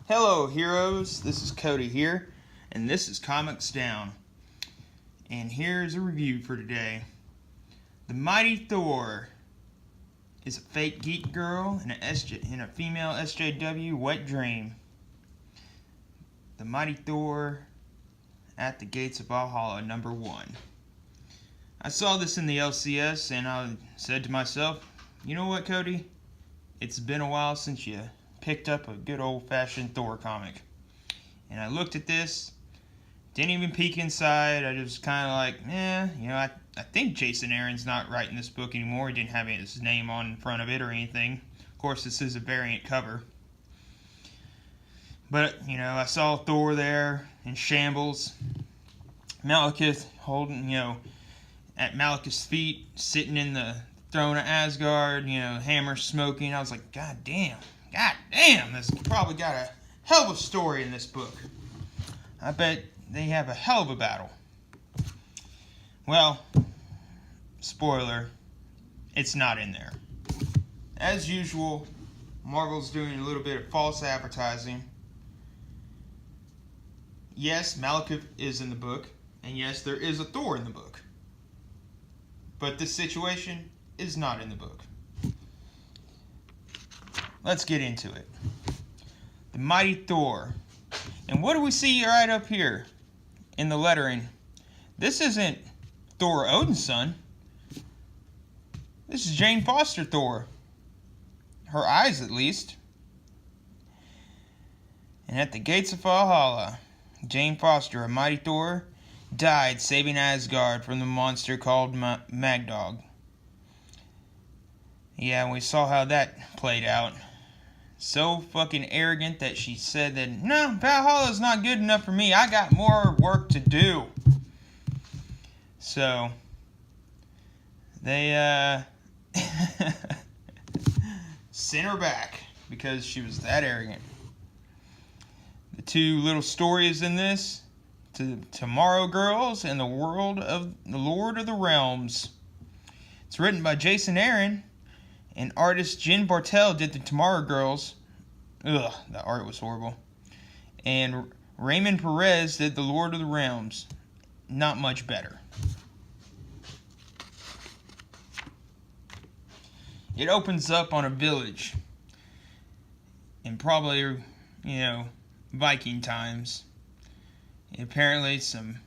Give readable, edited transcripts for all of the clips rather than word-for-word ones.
Hello heroes, this is Cody here, and this is ComicsDown. And here's a review for today. The Mighty Thor is a fake geek girl in a female SJW wet dream. The Mighty Thor at the Gates of Valhalla, #1. I saw this in the LCS and I said to myself, you know what, Cody? It's been a while since you picked up a good old-fashioned Thor comic. And I looked at this, didn't even peek inside. I just kind of like, I think Jason Aaron's not writing this book anymore. He didn't have his name on front of it or anything. Of course, this is a variant cover. But, I saw Thor there in shambles. Malekith holding, at Malekith's feet, sitting in the throne of Asgard, hammer smoking. I was like, God damn, this probably got a hell of a story in this book. I bet they have a hell of a battle. Well, spoiler, it's not in there. As usual, Marvel's doing a little bit of false advertising. Yes, Malekith is in the book, and yes, there is a Thor in the book. But this situation is not in the book. Let's get into it. The Mighty Thor. And what do we see right up here in the lettering? This isn't Thor Odin's son. This is Jane Foster Thor. Her eyes, at least. And at the Gates of Valhalla, Jane Foster, a Mighty Thor, died saving Asgard from the monster called Magdog. Yeah, we saw how that played out. So fucking arrogant that she said that, no, Valhalla's not good enough for me. I got more work to do. So, they, sent her back because she was that arrogant. The two little stories in this, Tomorrow Girls and the World of the Lord of the Realms. It's written by Jason Aaron, and artist Jen Bartel did the Tomorrow Girls. Ugh, the art was horrible. And Raymond Perez did the Lord of the Realms. Not much better. It opens up on a village. In probably, Viking times. Apparently some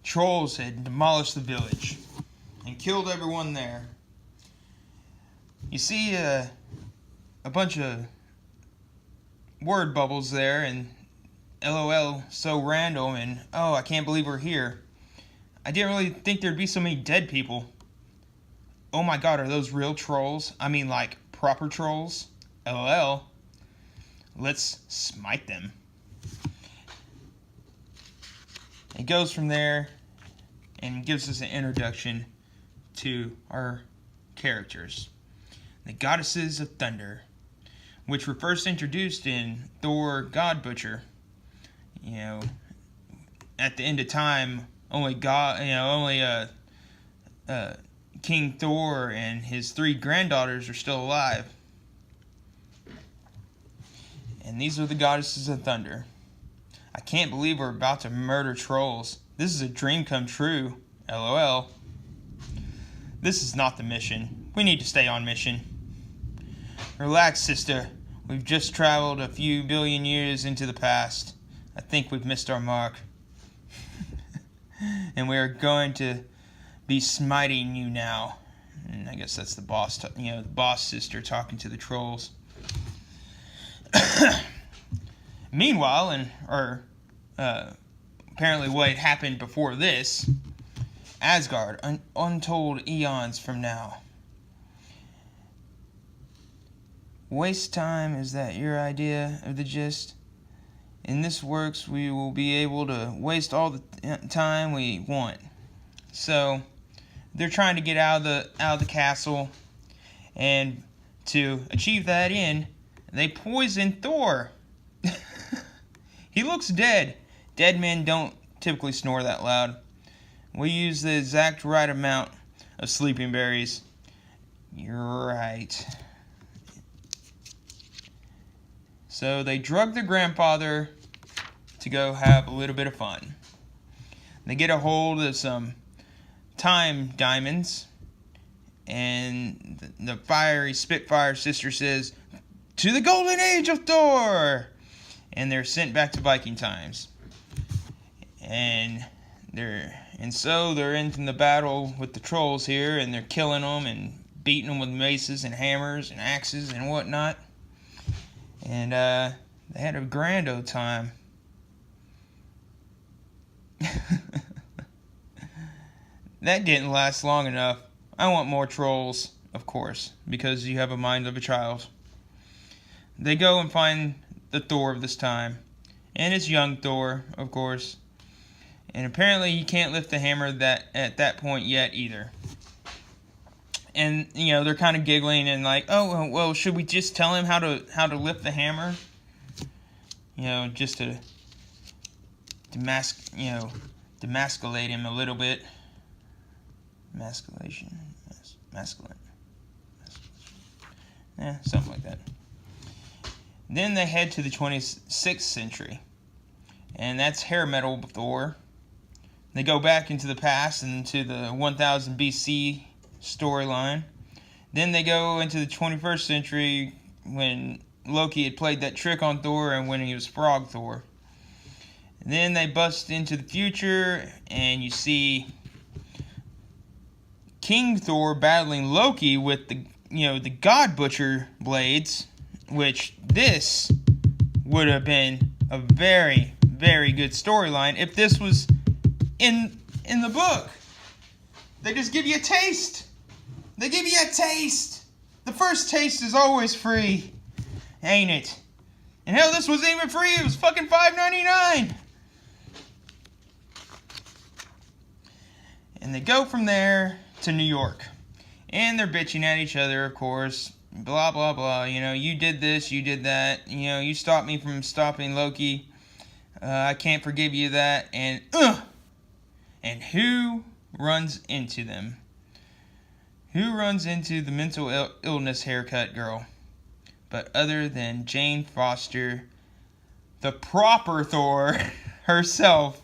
trolls had demolished the village and killed everyone there. You see a bunch of word bubbles there and LOL, so random, and oh, I can't believe we're here. I didn't really think there'd be so many dead people. Oh my god, are those real trolls? I mean, like, proper trolls? LOL. Let's smite them. It goes from there and gives us an introduction to our characters. The Goddesses of Thunder, which were first introduced in Thor God Butcher. At the end of time, only King Thor and his 3 granddaughters are still alive. And these are the Goddesses of Thunder. I can't believe we're about to murder trolls. This is a dream come true. LOL. This is not the mission. We need to stay on mission. Relax, sister. We've just traveled a few billion years into the past. I think we've missed our mark. And we are going to be smiting you now. And I guess that's the boss, the boss sister talking to the trolls. Meanwhile, apparently what happened before this, Asgard, untold eons from now. Waste time, is that your idea of the gist? In this works, we will be able to waste all the time we want. So, they're trying to get out of the castle, and to achieve that end, they poison Thor. He looks dead. Dead men don't typically snore that loud. We use the exact right amount of sleeping berries. You're right. So they drug their grandfather to go have a little bit of fun. They get a hold of some time diamonds, and the fiery Spitfire sister says, "To the golden age of Thor!" And they're sent back to Viking times. And so they're in the battle with the trolls here, and they're killing them and beating them with maces and hammers and axes and whatnot. And they had a grand old time. That didn't last long enough. I want more trolls, of course, because you have a mind of a child. They go and find the Thor of this time, and it's young Thor, of course. And apparently he can't lift the hammer at that point yet either. And they're kind of giggling and like, "Oh well, should we just tell him how to lift the hammer? Just to demasculate him a little bit." Masculation. Masculine. Yeah, something like that. Then they head to the 26th century. And that's hair metal Thor. They go back into the past and into the 1000 BC storyline. Then they go into the 21st century when Loki had played that trick on Thor and when he was Frog Thor. And then they bust into the future and you see King Thor battling Loki with the God Butcher blades, which this would have been a very, very good storyline if this was in the book. They just give you a taste. They give you a taste. The first taste is always free, ain't it? And hell, this wasn't even free. It was fucking $5.99. And they go from there to New York. And they're bitching at each other, of course. Blah, blah, blah. You did this, you did that. You stopped me from stopping Loki. I can't forgive you that. And who runs into them? Who runs into the mental illness haircut girl? But other than Jane Foster, the proper Thor herself.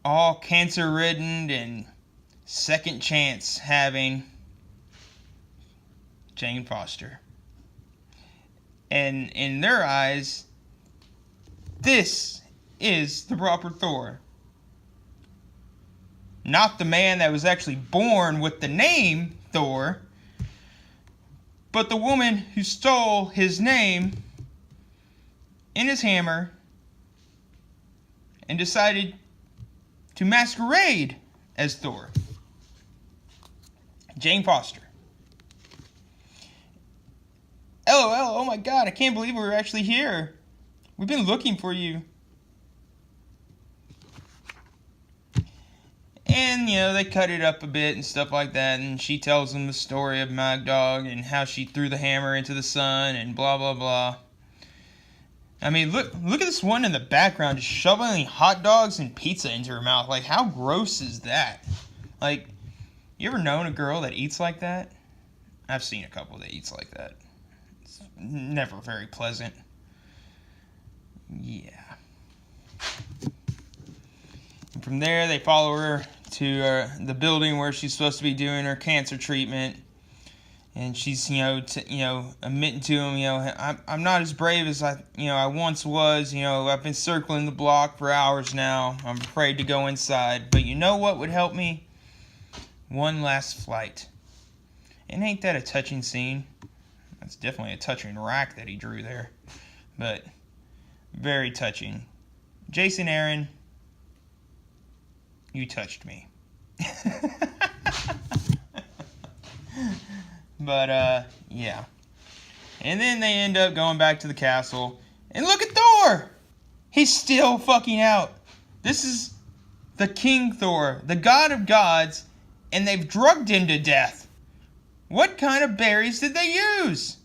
All cancer-ridden and second chance having Jane Foster. And in their eyes, this is the proper Thor. Not the man that was actually born with the name Thor, but the woman who stole his name and his hammer and decided to masquerade as Thor. Jane Foster. LOL, oh my god, I can't believe we're actually here. We've been looking for you. And, they cut it up a bit and stuff like that, and she tells them the story of Magdog and how she threw the hammer into the sun and blah, blah, blah. I mean, look at this one in the background just shoveling hot dogs and pizza into her mouth. Like, how gross is that? Like, you ever known a girl that eats like that? I've seen a couple that eats like that. It's never very pleasant. Yeah. And from there, they follow her to the building where she's supposed to be doing her cancer treatment. And she's, admitting to him, I'm not as brave as I once was. I've been circling the block for hours now. I'm afraid to go inside. But you know what would help me? One last flight. And ain't that a touching scene? That's definitely a touching rack that he drew there. But very touching. Jason Arron, you touched me. But, yeah. And then they end up going back to the castle. And look at Thor! He's still fucking out. This is the King Thor, the god of gods, and they've drugged him to death. What kind of berries did they use?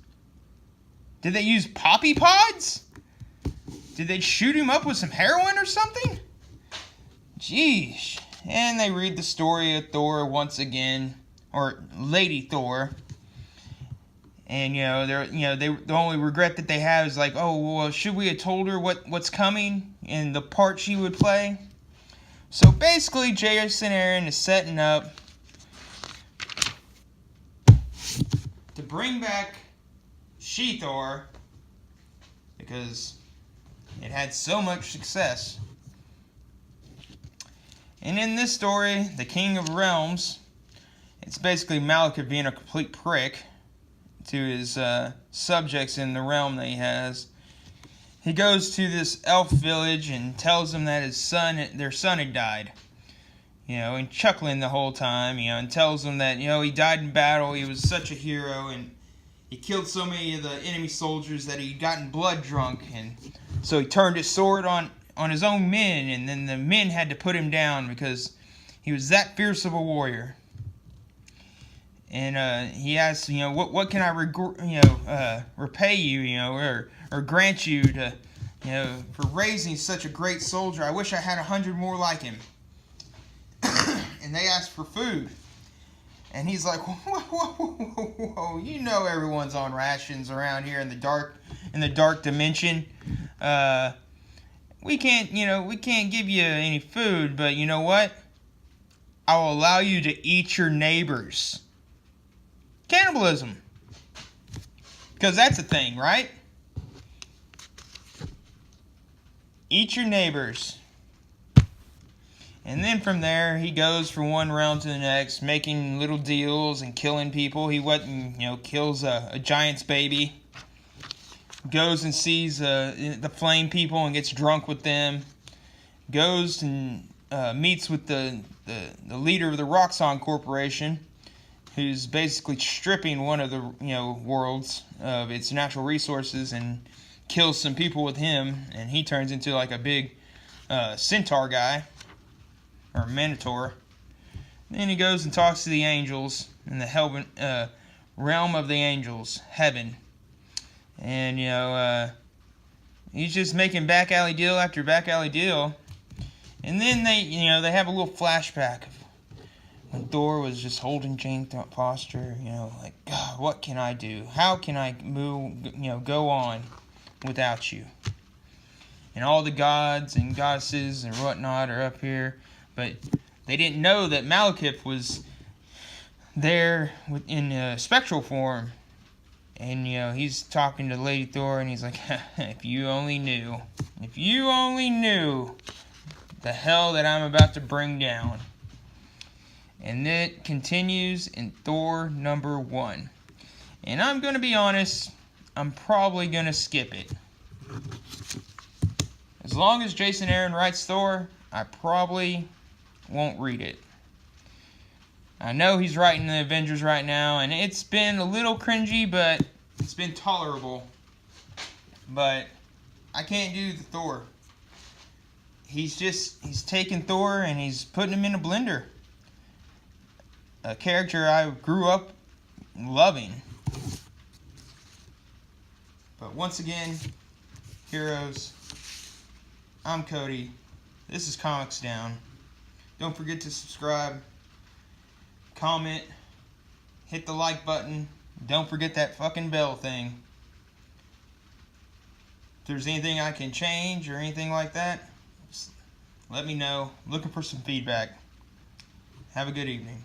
Did they use poppy pods? Did they shoot him up with some heroin or something? Jeez. And they read the story of Thor once again, or Lady Thor. And the only regret that they have is like, oh well, should we have told her what's coming and the part she would play? So basically, Jason Aaron is setting up to bring back Thor because it had so much success. And in this story, the King of Realms, it's basically Malekith being a complete prick to his subjects in the realm that he has. He goes to this elf village and tells them that their son had died. And chuckling the whole time, and tells them that, he died in battle, he was such a hero, and he killed so many of the enemy soldiers that he'd gotten blood drunk, and so he turned his sword on his own men, and then the men had to put him down because he was that fierce of a warrior. And he asks, what can I repay you, or grant you to, for raising such a great soldier? I wish I had 100 more like him. And they ask for food, and he's like, whoa, everyone's on rations around here in the dark dimension. We can't give you any food, but you know what? I will allow you to eat your neighbors. Cannibalism. Because that's a thing, right? Eat your neighbors. And then from there, he goes from one realm to the next, making little deals and killing people. He went and, kills a giant's baby. Goes and sees the flame people and gets drunk with them. Goes and meets with the leader of the Roxxon Corporation, who's basically stripping one of the worlds of its natural resources, and kills some people with him, and he turns into like a big centaur guy, or minotaur. Then he goes and talks to the angels in the realm of the angels, heaven, and he's just making back alley deal after back alley deal, and then they have a little flashback of when Thor was just holding Jane posture, like, God, what can I do? How can I go on without you? And all the gods and goddesses and whatnot are up here, but they didn't know that Malekith was there in spectral form. And, he's talking to Lady Thor, and he's like, if you only knew the hell that I'm about to bring down. And it continues in Thor number 1. And I'm going to be honest, I'm probably going to skip it. As long as Jason Aaron writes Thor, I probably won't read it. I know he's writing the Avengers right now, and it's been a little cringy, but it's been tolerable. But I can't do the Thor. He's taking Thor and he's putting him in a blender. A character I grew up loving. But once again, heroes, I'm Cody. This is Comics Down. Don't forget to subscribe, comment, hit the like button. Don't forget that fucking bell thing. If there's anything I can change or anything like that, let me know. Looking for some feedback. Have a good evening.